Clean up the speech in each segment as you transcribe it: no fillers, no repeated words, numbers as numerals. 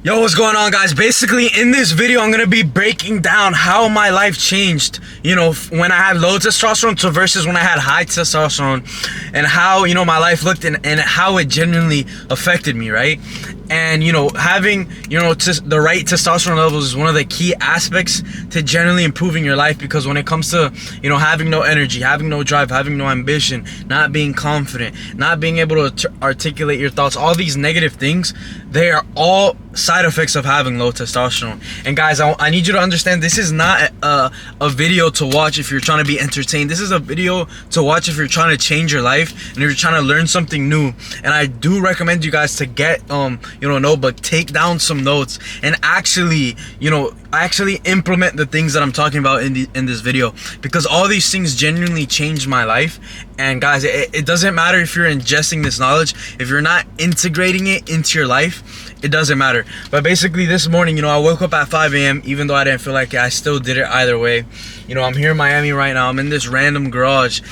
Yo, what's going on, guys? Basically, in this video, I'm gonna be breaking down how my life changed, when I had low testosterone to versus when I had high testosterone, and how, my life looked and how it genuinely affected me, right? And, having, the right testosterone levels is one of the key aspects to generally improving your life, because when it comes to, having no energy, having no drive, having no ambition, not being confident, not being able to articulate your thoughts, all these negative things, they are all side effects of having low testosterone. And guys, I need you to understand, this is not a video to watch if you're trying to be entertained. This is a video to watch if you're trying to change your life and if you're trying to learn something new. And I do recommend you guys to get notebook, take down some notes, and actually implement the things that I'm talking about in this video, because all these things genuinely changed my life. And guys, it doesn't matter if you're ingesting this knowledge, if you're not integrating it into your life, it doesn't matter. But basically, this morning, I woke up at 5 a.m. even though I didn't feel like it. I still did it either way. I'm here in Miami right now. I'm in this random garage,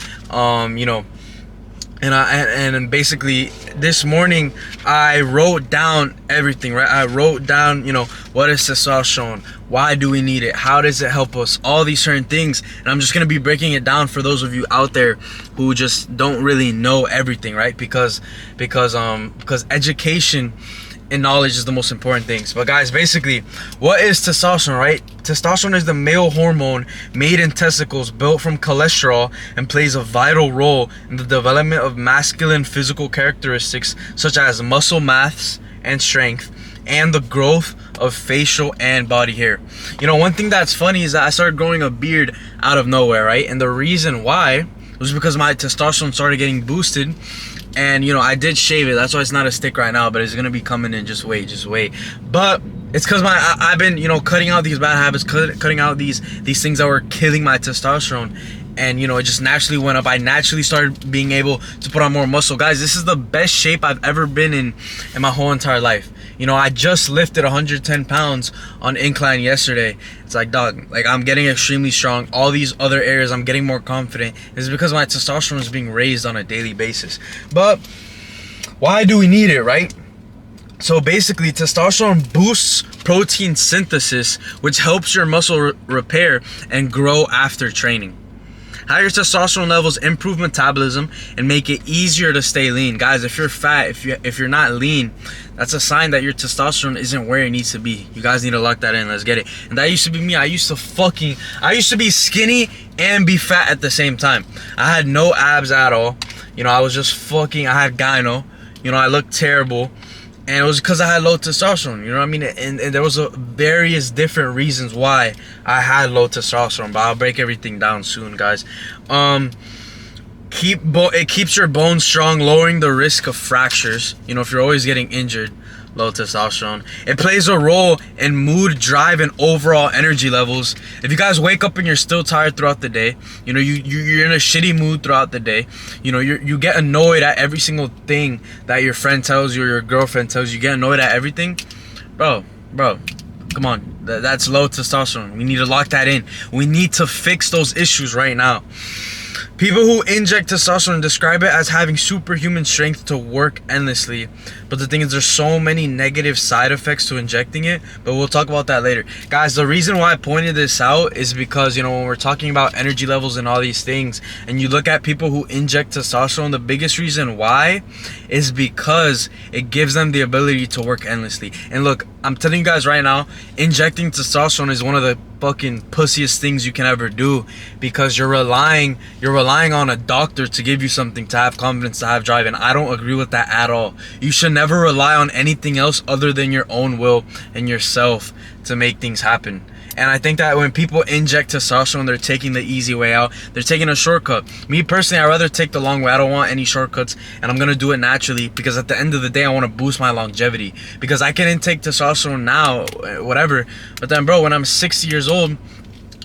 and basically this morning I wrote down everything, right? I wrote down, what is testosterone? Why do we need it? How does it help us? All these certain things. And I'm just going to be breaking it down for those of you out there who just don't really know everything, right? Because education and knowledge is the most important things. But guys, basically, what is testosterone, right? Testosterone is the male hormone made in testicles, built from cholesterol, and plays a vital role in the development of masculine physical characteristics such as muscle mass and strength, and the growth of facial and body hair. One thing that's funny is that I started growing a beard out of nowhere, right? And the reason why was because my testosterone started getting boosted. And I did shave it. That's why it's not a stick right now, but it's gonna be coming in. Just wait. But it's because I've been cutting out these bad habits, cutting out these things that were killing my testosterone, and it just naturally went up. I naturally started being able to put on more muscle. Guys, this is the best shape I've ever been in my whole entire life. I just lifted 110 pounds on incline yesterday. It's like, dog, like, I'm getting extremely strong. All these other areas, I'm getting more confident. It's because my testosterone is being raised on a daily basis. But why do we need it, right? So basically, testosterone boosts protein synthesis, which helps your muscle repair and grow after training. Higher testosterone levels improve metabolism and make it easier to stay lean. Guys, if you're fat, if you're not lean, that's a sign that your testosterone isn't where it needs to be. You guys need to lock that in. Let's get it. And that used to be me. I used to be skinny and be fat at the same time. I had no abs at all. I was just I had gyno. I looked terrible. And it was because I had low testosterone, what I mean? And there was various different reasons why I had low testosterone, but I'll break everything down soon, guys. It keeps your bones strong, lowering the risk of fractures. If you're always getting injured, low testosterone. It plays a role in mood, drive, and overall energy levels. If you guys wake up and you're still tired throughout the day, you're in a shitty mood throughout the day, you get annoyed at every single thing that your friend tells you or your girlfriend tells you, get annoyed at everything, bro, come on, that's low testosterone. We need to lock that in. We need to fix those issues right now. People who inject testosterone describe it as having superhuman strength to work endlessly. But the thing is, there's so many negative side effects to injecting it, but we'll talk about that later. Guys, the reason why I pointed this out is because, when we're talking about energy levels and all these things, and you look at people who inject testosterone, the biggest reason why is because it gives them the ability to work endlessly. And look, I'm telling you guys right now, injecting testosterone is one of the fucking pussiest things you can ever do, because you're relying on a doctor to give you something, to have confidence, to have drive, and I don't agree with that at all. You should never rely on anything else other than your own will and yourself to make things happen. And I think that when people inject testosterone, they're taking the easy way out. They're taking a shortcut. Me personally, I'd rather take the long way. I don't want any shortcuts, and I'm gonna do it naturally, because at the end of the day, I want to boost my longevity. Because I can intake testosterone now, whatever, but then, bro, when I'm 60 years old,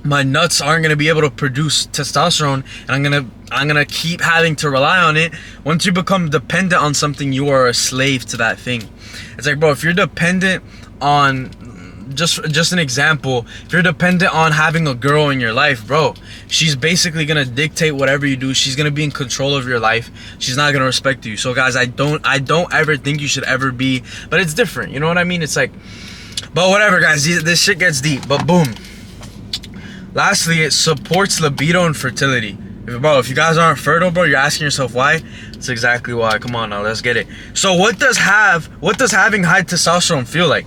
my nuts aren't gonna be able to produce testosterone, and I'm gonna keep having to rely on it. Once you become dependent on something, you are a slave to that thing. It's like, bro, if you're dependent on, just an example, if you're dependent on having a girl in your life, bro, she's basically gonna dictate whatever you do. She's gonna be in control of your life. She's not gonna respect you. So guys, I don't ever think you should ever be, but it's different, you know what I mean? It's like, But whatever, guys, this shit gets deep. But boom. Lastly, it supports libido and fertility. If you guys aren't fertile, bro, you're asking yourself why. That's exactly why. Come on now, let's get it. So what does having high testosterone feel like?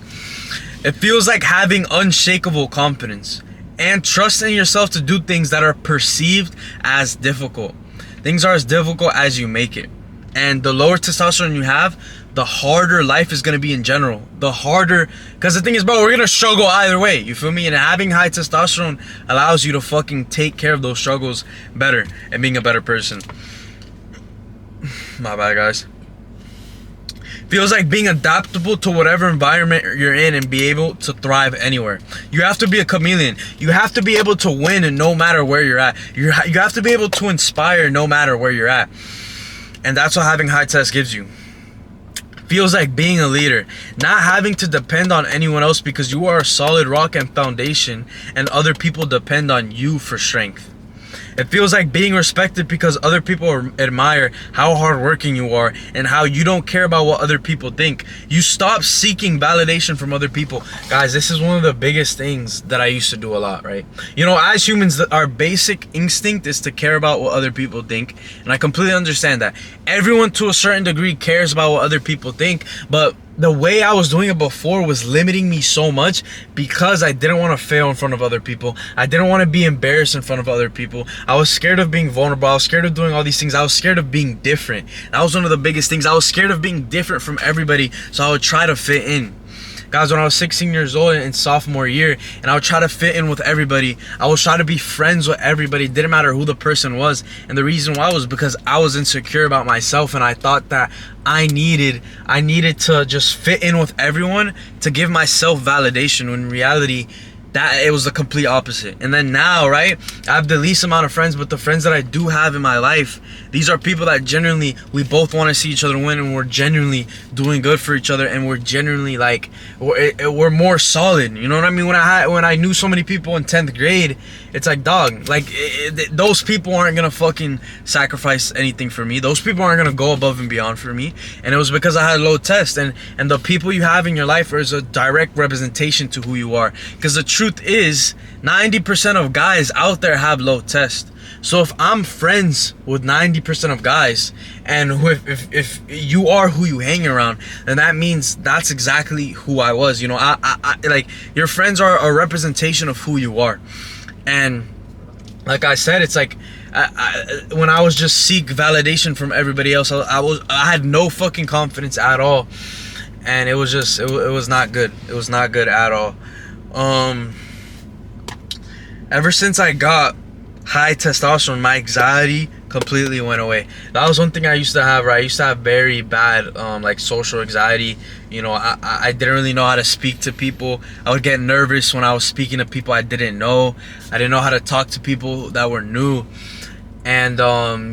It feels like having unshakable confidence and trust in yourself to do things that are perceived as difficult. Things are as difficult as you make it. And the lower testosterone you have, the harder life is going to be in general. The harder, because the thing is, bro, we're going to struggle either way. You feel me? And having high testosterone allows you to fucking take care of those struggles better and being a better person. My bad, guys. Feels like being adaptable to whatever environment you're in and be able to thrive anywhere. You have to be a chameleon. You have to be able to win no matter where you're at. You have to be able to inspire no matter where you're at. And that's what having high test gives you. Feels like being a leader, not having to depend on anyone else because you are a solid rock and foundation and other people depend on you for strength. It feels like being respected because other people admire how hardworking you are and how you don't care about what other people think. You stop seeking validation from other people. Guys, this is one of the biggest things that I used to do a lot, right? You know, as humans, our basic instinct is to care about what other people think. And I completely understand that. Everyone to a certain degree cares about what other people think, but the way I was doing it before was limiting me so much because I didn't want to fail in front of other people. I didn't want to be embarrassed in front of other people. I was scared of being vulnerable. I was scared of doing all these things. I was scared of being different. That was one of the biggest things. I was scared of being different from everybody, so I would try to fit in. Guys, when I was 16 years old in sophomore year, and I would try to fit in with everybody, I would try to be friends with everybody. It didn't matter who the person was. And the reason why was because I was insecure about myself, and I thought that I needed to just fit in with everyone to give myself validation, when in reality, that it was the complete opposite. And then now, right, I have the least amount of friends, but the friends that I do have in my life, these are people that genuinely, we both want to see each other win, and we're genuinely doing good for each other, and we're genuinely like, we're more solid. You know what I mean? When I knew so many people in 10th grade, it's like, dog, like those people aren't gonna fucking sacrifice anything for me. Those people aren't gonna go above and beyond for me. And it was because I had low test, and the people you have in your life is a direct representation to who you are. Because the truth is, 90% of guys out there have low test. So if I'm friends with 90% of guys, and if you are who you hang around, then that means that's exactly who I was. You know, I like, your friends are a representation of who you are. And like I said, it's like when I was just seek validation from everybody else, I had no fucking confidence at all, and it was just it was not good. It was not good at all. Ever since I got high testosterone, my anxiety completely went away. That was one thing I used to have, right? I used to have very bad like social anxiety. You know, I didn't really know how to speak to people. I would get nervous when I was speaking to people I didn't know. I didn't know how to talk to people that were new. And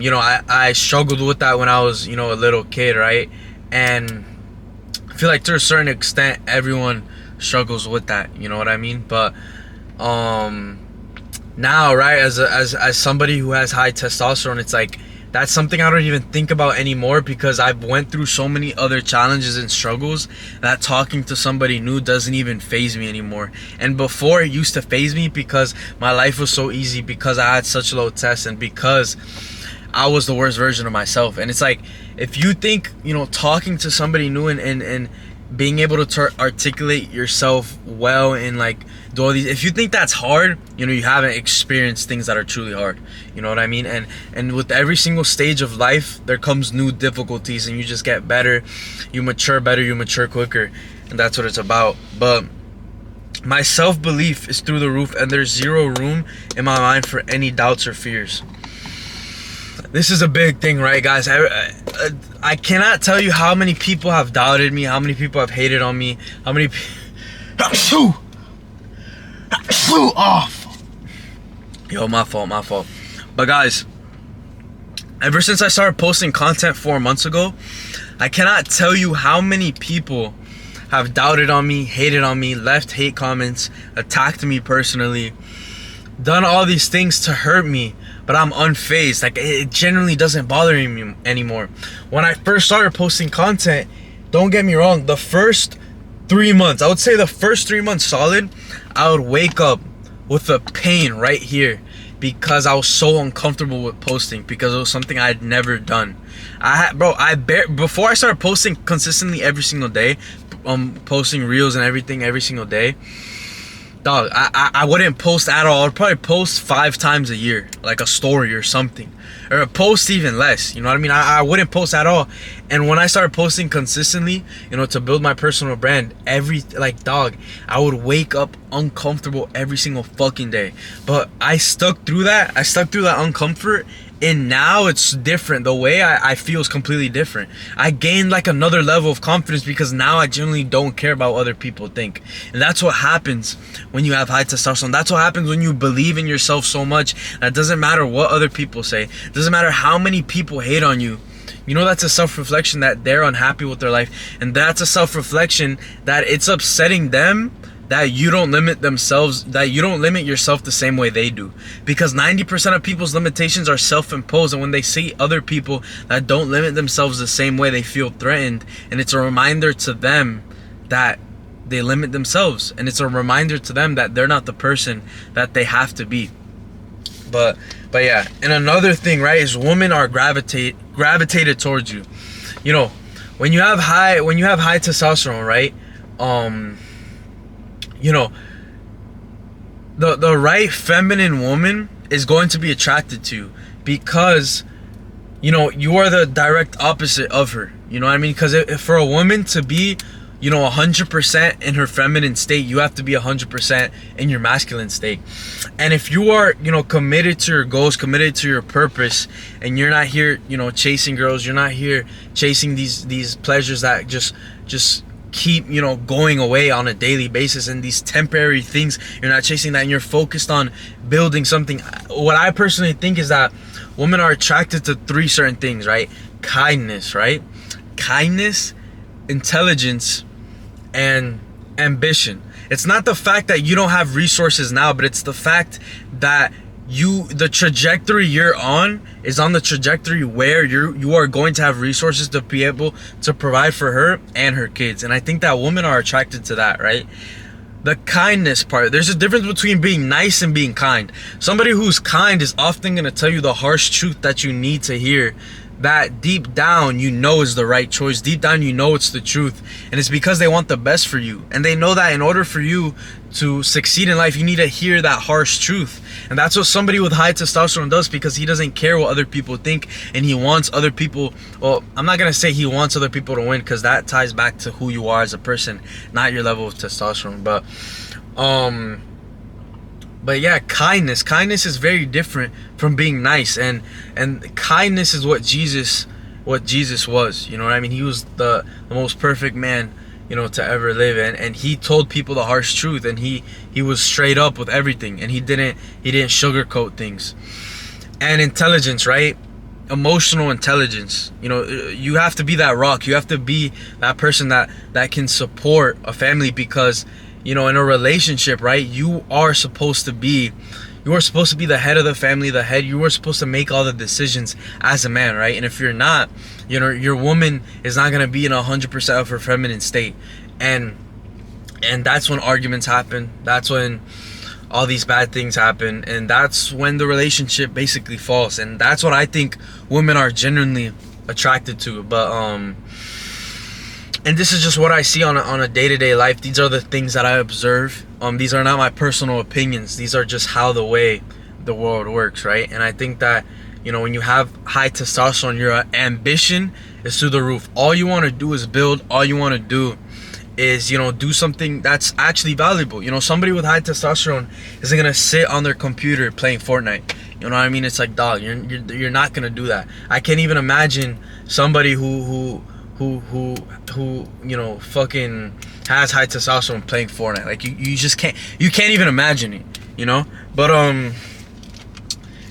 you know, I struggled with that when I was, you know, a little kid, right? And I feel like to a certain extent everyone struggles with that, you know what I mean? But now, right, as somebody who has high testosterone, it's like that's something I don't even think about anymore, because I've went through so many other challenges and struggles that talking to somebody new doesn't even faze me anymore. And before, it used to faze me because my life was so easy, because I had such low tests, and because I was the worst version of myself. And it's like, if you think, you know, talking to somebody new and being able to articulate yourself well and like do all these, if you think that's hard, you know, you haven't experienced things that are truly hard. You know what I mean? And with every single stage of life, there comes new difficulties, and you just get better, you mature better, you mature quicker, and that's what it's about. But my self-belief is through the roof, and there's zero room in my mind for any doubts or fears. This is a big thing, right, guys? I cannot tell you how many people have doubted me, how many people have hated on me, how many off. Yo, my fault. But guys, ever since I started posting content 4 months ago, I cannot tell you how many people have doubted on me, hated on me, left hate comments, attacked me personally, done all these things to hurt me. But I'm unfazed. Like, it generally doesn't bother me anymore. When I first started posting content, don't get me wrong, the first 3 months, I would say the first 3 months solid, I would wake up with a pain right here because I was so uncomfortable with posting, because it was something I had never done. Before I started posting consistently every single day, posting reels and everything every single day, dog, I wouldn't post at all. I'd probably post 5 times a year, like a story or something, or a post even less, you know what I mean? I wouldn't post at all. And when I started posting consistently, you know, to build my personal brand, dog, I would wake up uncomfortable every single fucking day. But I stuck through that uncomfort, and now it's different. The way I feel is completely different. I gained like another level of confidence because now I genuinely don't care about what other people think. And that's what happens when you have high testosterone. That's what happens when you believe in yourself so much that it doesn't matter what other people say. It doesn't matter how many people hate on you. You know, that's a self-reflection that they're unhappy with their life. And that's a self-reflection that it's upsetting them that you don't limit yourself the same way they do. Because 90% of people's limitations are self-imposed, and when they see other people that don't limit themselves the same way, they feel threatened. And it's a reminder to them that they limit themselves, and it's a reminder to them that they're not the person that they have to be. But yeah, and another thing, right, is women are gravitated towards you. You know, when you have high testosterone, right, you know, the right feminine woman is going to be attracted to you, because, you know, you are the direct opposite of her. You know what I mean? Because for a woman to be, you know, 100% in her feminine state, you have to be 100% in your masculine state. And if you are, you know, committed to your goals, committed to your purpose, and you're not here, you know, chasing girls, you're not here chasing these pleasures that just keep, you know, going away on a daily basis, and these temporary things, you're not chasing that, and you're focused on building something. What I personally think is that women are attracted to 3 certain things, right? Kindness, right? Kindness, intelligence, and ambition. It's not the fact that you don't have resources now, but it's the fact that the trajectory you're on is on the trajectory where you are going to have resources to be able to provide for her and her kids. And I think that women are attracted to that, right? The kindness part. There's a difference between being nice and being kind. Somebody who's kind is often going to tell you the harsh truth that you need to hear, that deep down you know is the right choice. Deep down you know it's the truth, and it's because they want the best for you, and they know that in order for you to succeed in life, you need to hear that harsh truth. And that's what somebody with high testosterone does, because he doesn't care what other people think, and he wants other people, well, I'm not gonna say he wants other people to win, because that ties back to who you are as a person, not your level of testosterone. But yeah, kindness is very different from being nice, and kindness is what Jesus was. You know what I mean? He was the most perfect man, you know, to ever live, and he told people the harsh truth, and he was straight up with everything, and he didn't sugarcoat things. And intelligence, right? Emotional intelligence. You know, you have to be that rock. You have to be that person that can support a family, because, you know, in a relationship, right, you are supposed to be the head of the family, you are supposed to make all the decisions as a man, right? And if you're not, you know, your woman is not going to be in 100% of her feminine state. And that's when arguments happen. That's when all these bad things happen. And that's when the relationship basically falls. And that's what I think women are genuinely attracted to. But, and this is just what I see on a day-to-day life. These are the things that I observe. These are not my personal opinions. These are just how the way the world works, right? And I think that, you know, when you have high testosterone, your ambition is through the roof. All you want to do is build. All you want to do is, you know, do something that's actually valuable. You know, somebody with high testosterone isn't gonna sit on their computer playing Fortnite. You know what I mean? It's like, dog, you're not gonna do that. I can't even imagine somebody who you know, fucking has high testosterone playing Fortnite. Like, you just can't even imagine it, you know? But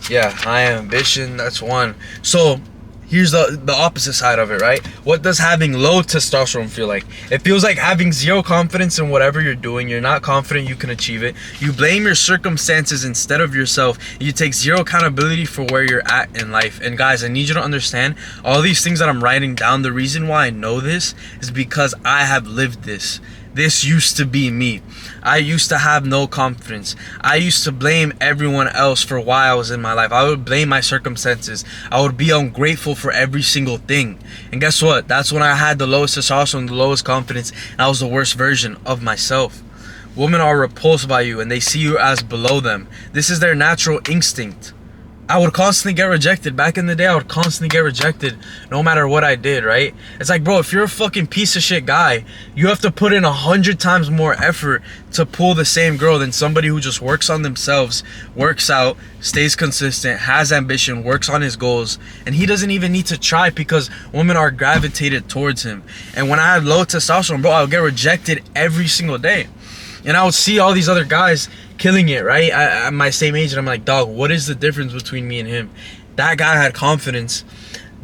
yeah, high ambition, that's one. So here's the opposite side of it, right? What does having low testosterone feel like? It feels like having zero confidence in whatever you're doing. You're not confident you can achieve it. You blame your circumstances instead of yourself. You take zero accountability for where you're at in life. And guys, I need you to understand, all these things that I'm writing down, the reason why I know this is because I have lived this. this used to be me. I used to have no confidence. I used to blame everyone else for why I was in my life. I would blame my circumstances. I would be ungrateful for every single thing. And guess what? That's when I had the lowest testosterone, the lowest confidence, and I was the worst version of myself. Women are repulsed by you and they see you as below them. This is their natural instinct. I would constantly get rejected. Back in the day, I would constantly get rejected no matter what I did, right? It's like, bro, if you're a fucking piece of shit guy, you have to put in 100 times more effort to pull the same girl than somebody who just works on themselves, works out, stays consistent, has ambition, works on his goals, and he doesn't even need to try because women are gravitated towards him. And when I had low testosterone, bro, I would get rejected every single day. And I would see all these other guys killing it, right? At my same age, and I'm like, dog, what is the difference between me and him? That guy had confidence.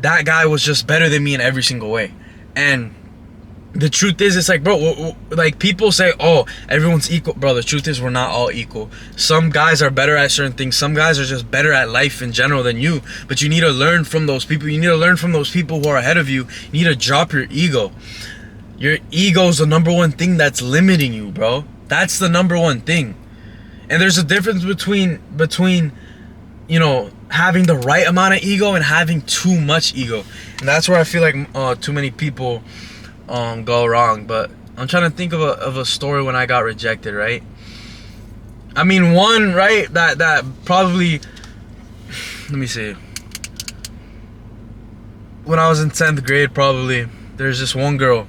That guy was just better than me in every single way. And the truth is, it's like, bro, like people say, oh, everyone's equal. Bro, the truth is we're not all equal. Some guys are better at certain things. Some guys are just better at life in general than you. But you need to learn from those people. You need to learn from those people who are ahead of you. You need to drop your ego. Your ego is the number one thing that's limiting you, bro. That's the number one thing. And there's a difference between you know, having the right amount of ego and having too much ego. And that's where I feel like too many people go wrong. But I'm trying to think of a story when I got rejected, right? I mean, one, right, that probably, let me see. When I was in 10th grade, probably, there's this one girl.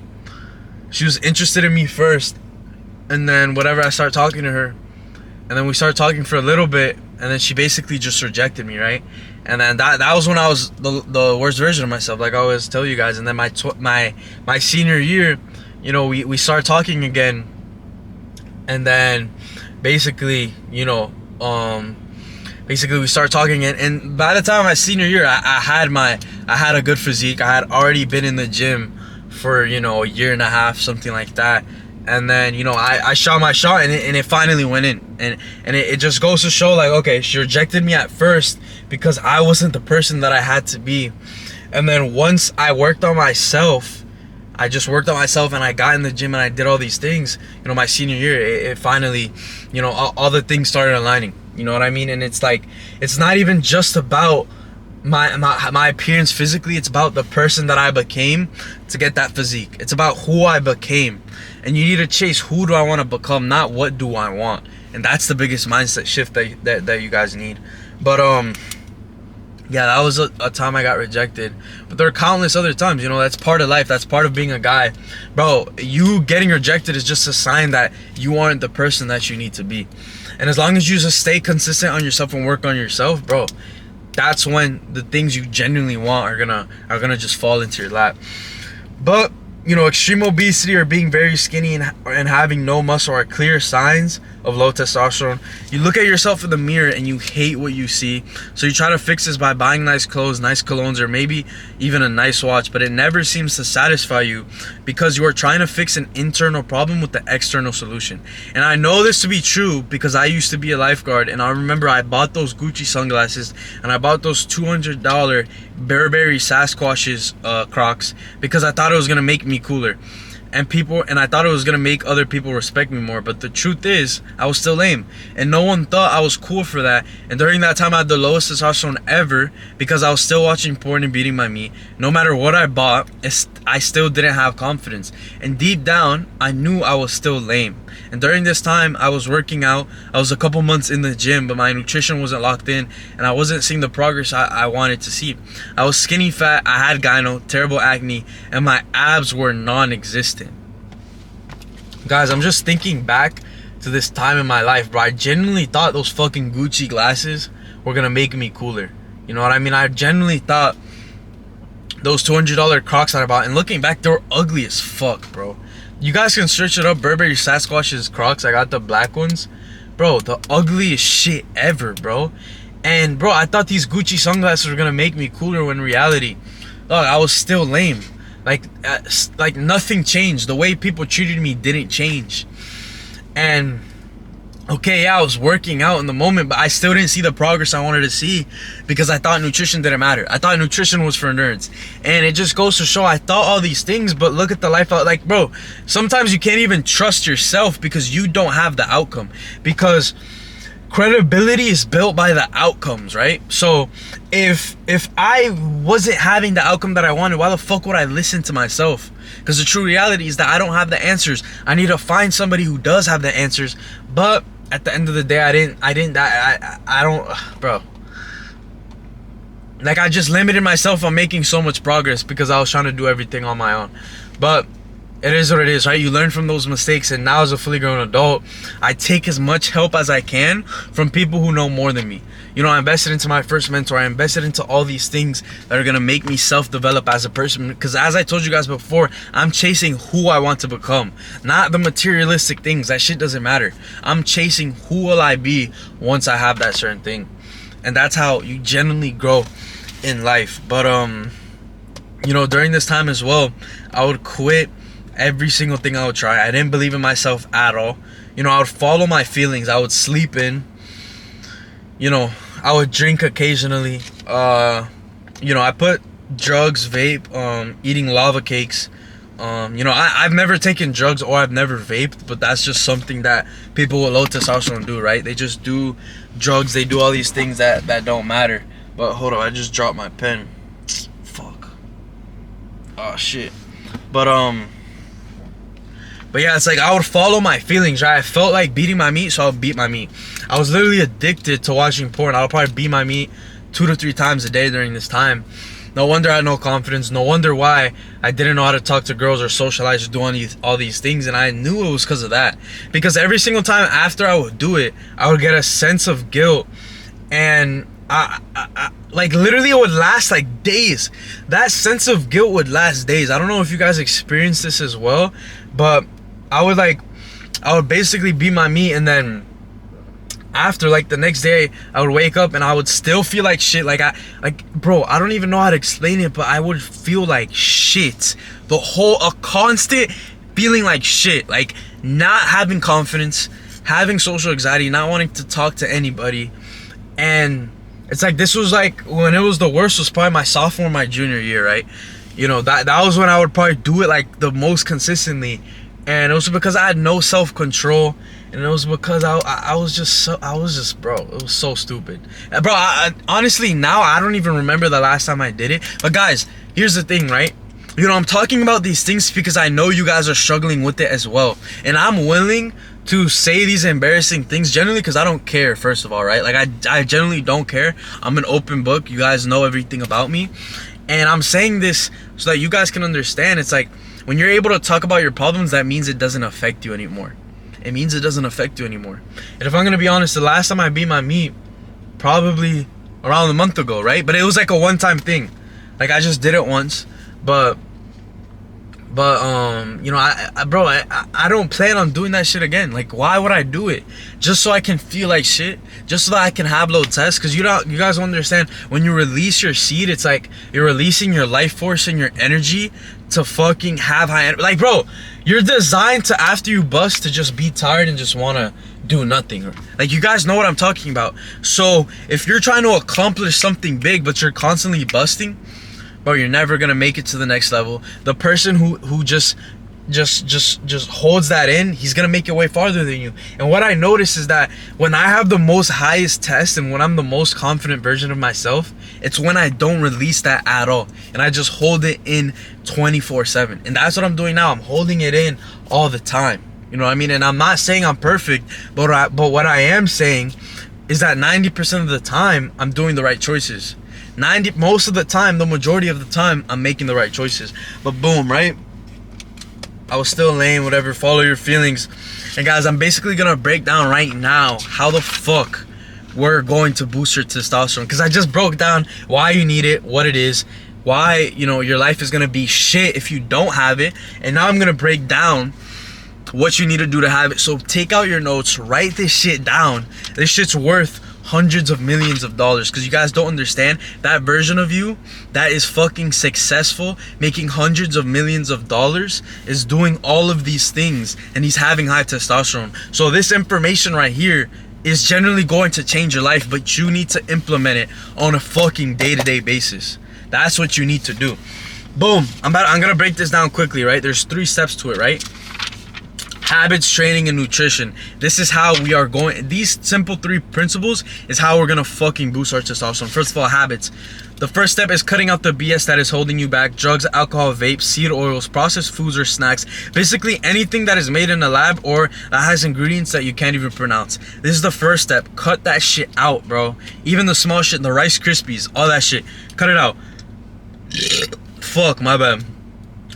She was interested in me first. And then whatever, I started talking to her. And then we started talking for a little bit, and then she basically just rejected me, right? And then that was when I was the worst version of myself, like I always tell you guys. And then my senior year, you know, we started talking again, and then basically, you know, basically we started talking, and by the time my senior year, I had a good physique. I had already been in the gym for, you know, a year and a half, something like that. And then, you know, I shot my shot, and it finally went in. And it just goes to show, like, okay, she rejected me at first because I wasn't the person that I had to be. And then once I worked on myself, I just worked on myself, and I got in the gym and I did all these things, you know, my senior year, it finally, you know, all the things started aligning. You know what I mean? And it's like, it's not even just about my appearance physically. It's about the person that I became to get that physique. It's about who I became. And you need to chase, who do I want to become, not what do I want. And that's the biggest mindset shift that you guys need. But yeah, that was a time I got rejected. But there are countless other times, you know, that's part of life. That's part of being a guy. Bro, you getting rejected is just a sign that you aren't the person that you need to be. And as long as you just stay consistent on yourself and work on yourself, bro, that's when the things you genuinely want are gonna just fall into your lap. But you know, extreme obesity or being very skinny and having no muscle are clear signs of low testosterone. You look at yourself in the mirror and you hate what you see. So you try to fix this by buying nice clothes, nice colognes, or maybe even a nice watch. But it never seems to satisfy you because you are trying to fix an internal problem with the external solution. And I know this to be true because I used to be a lifeguard. And I remember I bought those Gucci sunglasses and I bought those $200 Burberry Sasquatches Crocs because I thought it was going to make me cooler. And I thought it was gonna make other people respect me more. But the truth is, I was still lame, and no one thought I was cool for that. And during that time, I had the lowest testosterone ever because I was still watching porn and beating my meat. No matter what I bought, I still didn't have confidence. And deep down, I knew I was still lame. And during this time, I was working out. I was a couple months in the gym, but my nutrition wasn't locked in, and I wasn't seeing the progress I wanted to see. I was skinny fat, I had gyno, terrible acne, and my abs were non-existent. Guys, I'm just thinking back to this time in my life, bro. I genuinely thought those fucking Gucci glasses were gonna make me cooler. You know what I mean? I genuinely thought those $200 Crocs that I bought, and looking back, they were ugly as fuck, bro. You guys can search it up, Burberry Sasquatches Crocs. I got the black ones. Bro, the ugliest shit ever, bro. And, bro, I thought these Gucci sunglasses were gonna make me cooler when in reality, look, I was still lame. Like nothing changed. The way people treated me didn't change. And okay, yeah, I was working out in the moment, but I still didn't see the progress I wanted to see because I thought nutrition didn't matter. I thought nutrition was for nerds. And it just goes to show I thought all these things, but look at the life out. Like, bro, sometimes you can't even trust yourself because you don't have the outcome. Because credibility is built by the outcomes, right? So if I wasn't having the outcome that I wanted, why the fuck would I listen to myself? Because the true reality is that I don't have the answers. I need to find somebody who does have the answers. But at the end of the day, I don't, bro. Like, I just limited myself on making so much progress because I was trying to do everything on my own. But it is what it is, right? You learn from those mistakes, and now as a fully grown adult, I take as much help as I can from people who know more than me. You know, I invested into my first mentor. I invested into all these things that are going to make me self-develop as a person. Because as I told you guys before, I'm chasing who I want to become. Not the materialistic things. That shit doesn't matter. I'm chasing who will I be once I have that certain thing. And that's how you genuinely grow in life. But, you know, during this time as well, I would quit every single thing I would try. I didn't believe in myself at all. You know, I would follow my feelings. I would sleep in. You know, I would drink occasionally. You know, I put drugs, vape, eating lava cakes. You know, I've never taken drugs or I've never vaped, but that's just something that people with low testosterone do, right? They just do drugs. They do all these things that don't matter. But hold on, I just dropped my pen. Fuck. Oh shit. But yeah, it's like I would follow my feelings, right? I felt like beating my meat, so I would beat my meat. I was literally addicted to watching porn. I would probably beat my meat 2 to 3 times a day during this time. No wonder I had no confidence. No wonder why I didn't know how to talk to girls or socialize or do all these things. And I knew it was because of that. Because every single time after I would do it, I would get a sense of guilt. And I like literally it would last like days. That sense of guilt would last days. I don't know if you guys experienced this as well, but I would basically beat my meat, and then after, like, the next day I would wake up and I would still feel like shit. Bro, I don't even know how to explain it, but I would feel like shit. A constant feeling like shit, like not having confidence, having social anxiety, not wanting to talk to anybody. And it's like, this was like when it was the worst, was probably my sophomore, my junior year, right? You know, that was when I would probably do it like the most consistently. And it was because I had no self-control, and it was because I was just bro, it was so stupid. And bro, honestly, now I don't even remember the last time I did it. But guys, here's the thing, right? You know, I'm talking about these things because I know you guys are struggling with it as well. And I'm willing to say these embarrassing things generally because I don't care, first of all, right? Like, I generally don't care. I'm an open book. You guys know everything about me. And I'm saying this so that you guys can understand. It's like, when you're able to talk about your problems, that means it doesn't affect you anymore. It means it doesn't affect you anymore. And if I'm gonna be honest, the last time I beat my meat, probably around a month ago, right? But it was like a one-time thing. Like, I just did it once. But you know, I don't plan on doing that shit again. Like, why would I do it? Just so I can feel like shit? Just so that I can have low tests? Because you guys don't understand, when you release your seed, it's like you're releasing your life force and your energy to fucking have high energy. Like, bro, you're designed to, after you bust, to just be tired and just want to do nothing. Like, you guys know what I'm talking about. So if you're trying to accomplish something big but you're constantly busting, bro, you're never gonna make it to the next level. The person who just holds that in, he's gonna make it way farther than you. And what I notice is that when I have the most highest test and when I'm the most confident version of myself, it's when I don't release that at all, and I just hold it in 24/7. And that's what I'm doing now. I'm holding it in all the time. You know what I mean? And I'm not saying I'm perfect, but what I am saying is that 90% of the time I'm doing the right choices. Most of the time, the majority of the time, I'm making the right choices. But boom, right? I was still lame, whatever, follow your feelings. And guys, I'm basically gonna break down right now how the fuck we're going to boost your testosterone. Because I just broke down why you need it, what it is, why, you know, your life is gonna be shit if you don't have it. And now I'm gonna break down what you need to do to have it. So take out your notes, write this shit down. This shit's worth hundreds of millions of dollars, because you guys don't understand that version of you that is fucking successful, making hundreds of millions of dollars, is doing all of these things, and he's having high testosterone. So this information right here is generally going to change your life, but you need to implement it on a fucking day-to-day basis. That's what you need to do. Boom. I'm gonna break this down quickly, right? There's 3 steps to it, right? Habits, training, and nutrition. This is how we are going. These simple 3 principles is how we're gonna fucking boost our testosterone. First of all, habits. The first step is cutting out the BS that is holding you back. Drugs, alcohol, vapes, seed oils, processed foods or snacks. Basically anything that is made in a lab or that has ingredients that you can't even pronounce. This is the first step. Cut that shit out, bro. Even the small shit, the Rice Krispies, all that shit. Cut it out. Fuck, my bad.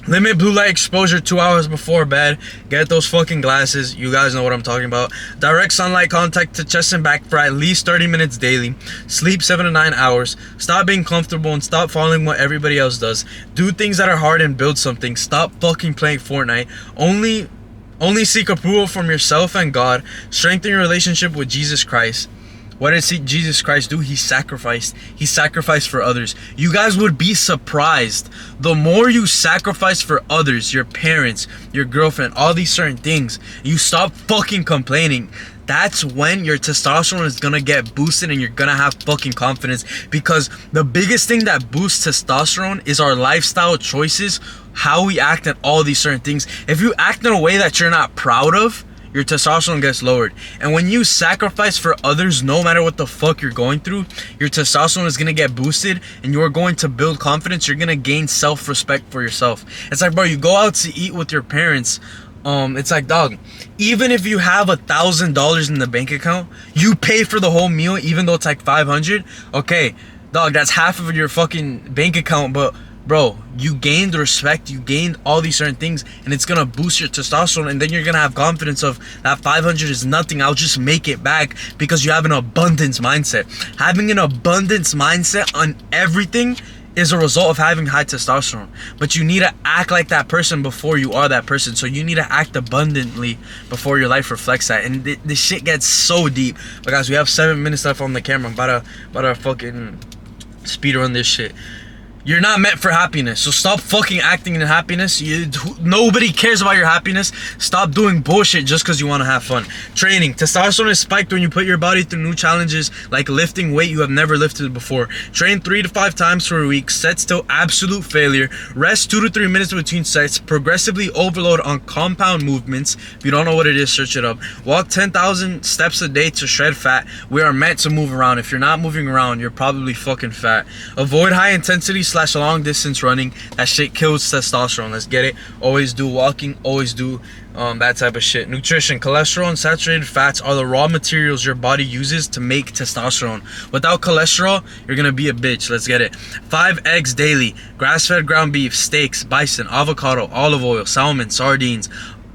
Limit blue light exposure 2 hours before bed. Get those fucking glasses. You guys know what I'm talking about. Direct sunlight contact to chest and back for at least 30 minutes daily. Sleep 7 to 9 hours. Stop being comfortable and stop following what everybody else does. Do things that are hard and build something. Stop fucking playing Fortnite. Only seek approval from yourself and God. Strengthen your relationship with Jesus Christ. What did Jesus Christ do? He sacrificed. He sacrificed for others. You guys would be surprised. The more you sacrifice for others, your parents, your girlfriend, all these certain things, you stop fucking complaining. That's when your testosterone is gonna get boosted and you're gonna have fucking confidence. Because the biggest thing that boosts testosterone is our lifestyle choices, how we act, and all these certain things. If you act in a way that you're not proud of, your testosterone gets lowered. And when you sacrifice for others, no matter what the fuck you're going through, your testosterone is gonna get boosted and you're going to build confidence. You're gonna gain self-respect for yourself. It's like, bro, you go out to eat with your parents. It's like, dog, even if you have $1,000 in the bank account, you pay for the whole meal, even though it's like 500. Okay, dog, that's half of your fucking bank account, but bro, you gained respect, you gained all these certain things, and it's gonna boost your testosterone, and then you're gonna have confidence of that 500 is nothing, I'll just make it back, because you have an abundance mindset. Having an abundance mindset on everything is a result of having high testosterone. But you need to act like that person before you are that person. So you need to act abundantly before your life reflects that. And this shit gets so deep. But guys, we have 7 minutes left on the camera. I'm about to fucking speed run this shit. You're not meant for happiness, so stop fucking acting in happiness. Nobody cares about your happiness. Stop doing bullshit just because you want to have fun. Training. Testosterone is spiked when you put your body through new challenges like lifting weight you have never lifted before. Train 3 to 5 times for a week. Sets till absolute failure. Rest 2 to 3 minutes between sets. Progressively overload on compound movements. If you don't know what it is, search it up. Walk 10,000 steps a day to shred fat. We are meant to move around. If you're not moving around, you're probably fucking fat. Avoid high intensity / long distance running. That shit kills testosterone. Let's get it. Always do walking. Always do that type of shit. Nutrition. Cholesterol and saturated fats are the raw materials your body uses to make testosterone. Without cholesterol, you're gonna be a bitch. Let's get it. 5 eggs daily. Grass-fed ground beef, steaks, bison, avocado, olive oil, salmon, sardines.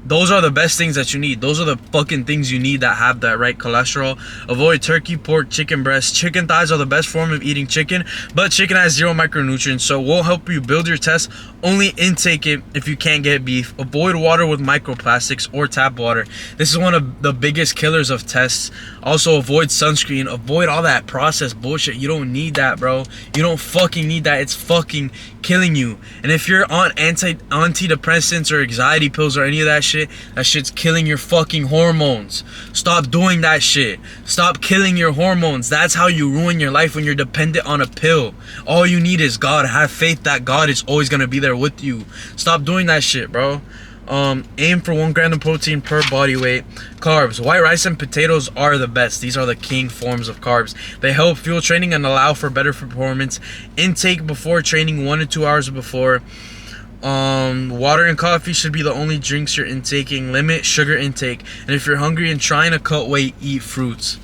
Those are the best things that you need. Those are the fucking things you need that have that right cholesterol. Avoid turkey, pork, chicken breast. Chicken thighs are the best form of eating chicken, but chicken has 0 micronutrients, so it won't help you build your test. Only intake it if you can't get beef. Avoid water with microplastics or tap water. This is one of the biggest killers of tests. Also, avoid sunscreen. Avoid all that processed bullshit. You don't need that, bro. You don't fucking need that. It's fucking killing you. And if you're on antidepressants or anxiety pills or any of that shit's killing your fucking hormones. Stop doing that shit. Stop killing your hormones. That's how you ruin your life when you're dependent on a pill. All you need is God. Have faith that God is always gonna be there with you. Stop doing that shit, bro. Aim for 1 gram of protein per body weight. Carbs. White rice and potatoes are the best. These are the king forms of carbs. They help fuel training and allow for better performance. Intake before training 1 to 2 hours before. Water and coffee should be the only drinks you're intaking. Limit sugar intake. And if you're hungry and trying to cut weight, eat fruits.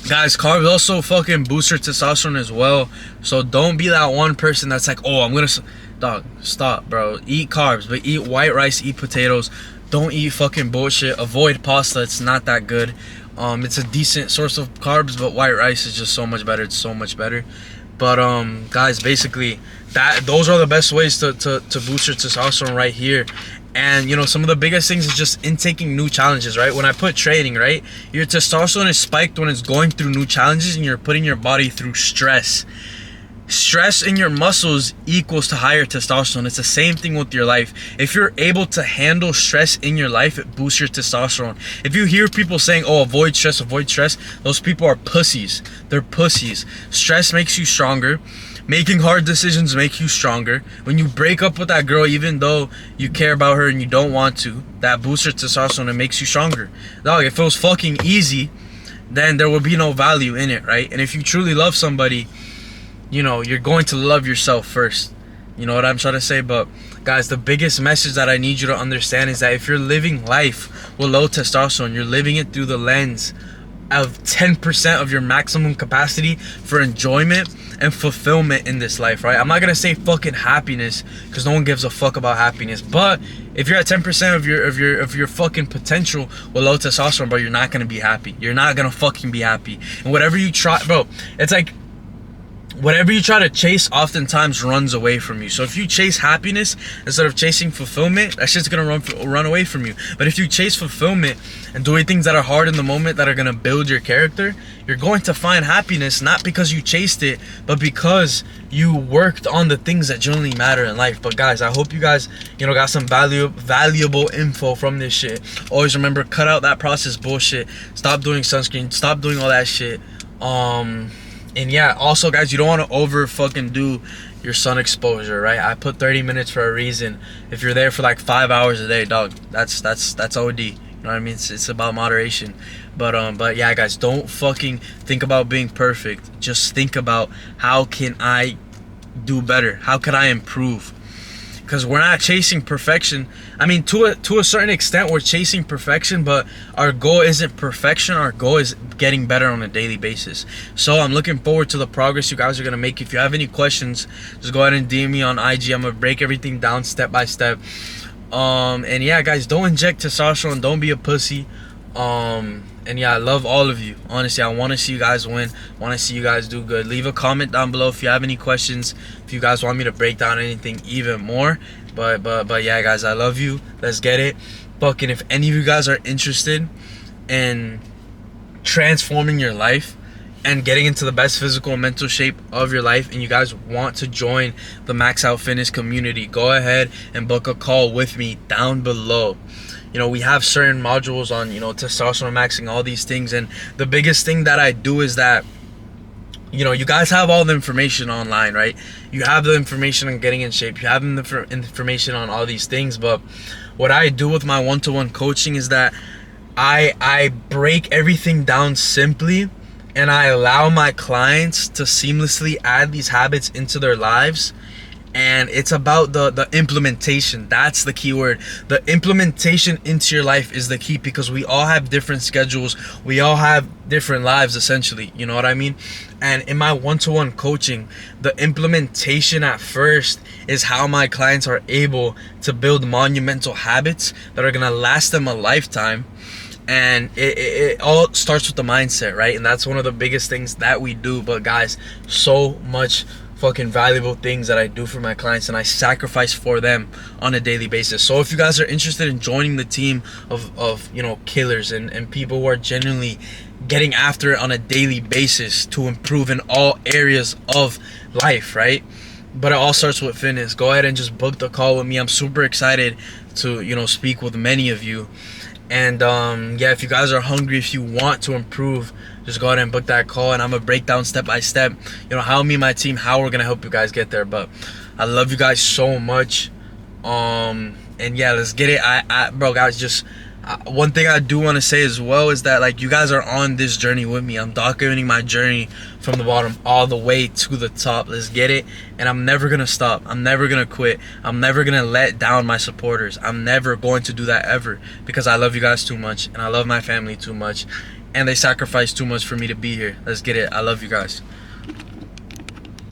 Guys, carbs also fucking boost your testosterone as well. So don't be that one person that's like, oh, I'm gonna... Dog, stop, bro. Eat carbs, but eat white rice, eat potatoes. Don't eat fucking bullshit. Avoid pasta. It's not that good. It's a decent source of carbs, but white rice is just so much better. It's so much better. But guys, basically those are the best ways to boost your testosterone right here. And, you know, some of the biggest things is just intaking new challenges, right? When I put training, right, your testosterone is spiked when it's going through new challenges and you're putting your body through stress. Stress in your muscles equals to higher testosterone. It's the same thing with your life. If you're able to handle stress in your life, it boosts your testosterone. If you hear people saying, oh, avoid stress, those people are pussies. They're pussies. Stress makes you stronger. Making hard decisions make you stronger. When you break up with that girl, even though you care about her and you don't want to, that boosts your testosterone and makes you stronger. Dog, if it was fucking easy, then there would be no value in it, right? And if you truly love somebody, you know, you're going to love yourself first. You know what I'm trying to say? But guys, the biggest message that I need you to understand is that if you're living life with low testosterone, you're living it through the lens of 10% of your maximum capacity for enjoyment and fulfillment in this life, right? I'm not gonna say fucking happiness, because no one gives a fuck about happiness. But if you're at 10% of your fucking potential with low testosterone, bro, you're not gonna be happy. You're not gonna fucking be happy. And whatever you try, bro, it's like whatever you try to chase oftentimes runs away from you. So if you chase happiness instead of chasing fulfillment, that shit's gonna run away from you. But if you chase fulfillment and doing things that are hard in the moment that are gonna build your character, you're going to find happiness, not because you chased it, but because you worked on the things that genuinely matter in life. But guys, I hope you guys, you know, got some valuable info from this shit. Always remember, cut out that process bullshit. Stop doing sunscreen. Stop doing all that shit. And yeah, also guys, you don't want to over fucking do your sun exposure, right? I put 30 minutes for a reason. If you're there for like 5 hours a day, dog, that's OD. You know what I mean? It's about moderation. But yeah, guys, don't fucking think about being perfect. Just think about, how can I do better? How can I improve? Because we're not chasing perfection. I mean, to a certain extent, we're chasing perfection, but our goal isn't perfection. Our goal is getting better on a daily basis. So I'm looking forward to the progress you guys are going to make. If you have any questions, just go ahead and DM me on IG. I'm going to break everything down step by step. And yeah, guys, don't inject testosterone. Don't be a pussy. And yeah, I love all of you. Honestly, I want to see you guys win. I want to see you guys do good. Leave a comment down below if you have any questions. If you guys want me to break down anything even more. But yeah, guys, I love you. Let's get it. Fucking, if any of you guys are interested in transforming your life and getting into the best physical and mental shape of your life, and you guys want to join the Max Out Fitness community, go ahead and book a call with me down below. You know, we have certain modules on, you know, testosterone maxing, all these things. And the biggest thing that I do is that, you know, you guys have all the information online, right? You have the information on getting in shape. You have the information on all these things. But what I do with my one-to-one coaching is that I break everything down simply, and I allow my clients to seamlessly add these habits into their lives. And it's about the implementation. That's the key word. The implementation into your life is the key, because we all have different schedules. We all have different lives, essentially. You know what I mean? And in my one-to-one coaching, the implementation at first is how my clients are able to build monumental habits that are going to last them a lifetime. And it all starts with the mindset, right? And that's one of the biggest things that we do. But guys, so much fucking valuable things that I do for my clients, and I sacrifice for them on a daily basis. So if you guys are interested in joining the team of you know, killers and people who are genuinely getting after it on a daily basis to improve in all areas of life, right? But it all starts with fitness. Go ahead and just book the call with me. I'm super excited to, you know, speak with many of you. And yeah, if you guys are hungry, if you want to improve, just go ahead and book that call, and I'm gonna break down step by step, you know, how me and my team, how we're gonna help you guys get there. But I love you guys so much. And yeah, let's get it. Bro, guys, just one thing I do want to say as well is that, like, you guys are on this journey with me. I'm documenting my journey from the bottom all the way to the top. Let's get it. And I'm never gonna stop. I'm never gonna quit. I'm never gonna let down my supporters. I'm never going to do that ever, because I love you guys too much, and I love my family too much, and they sacrifice too much for me to be here. Let's get it. I love you guys.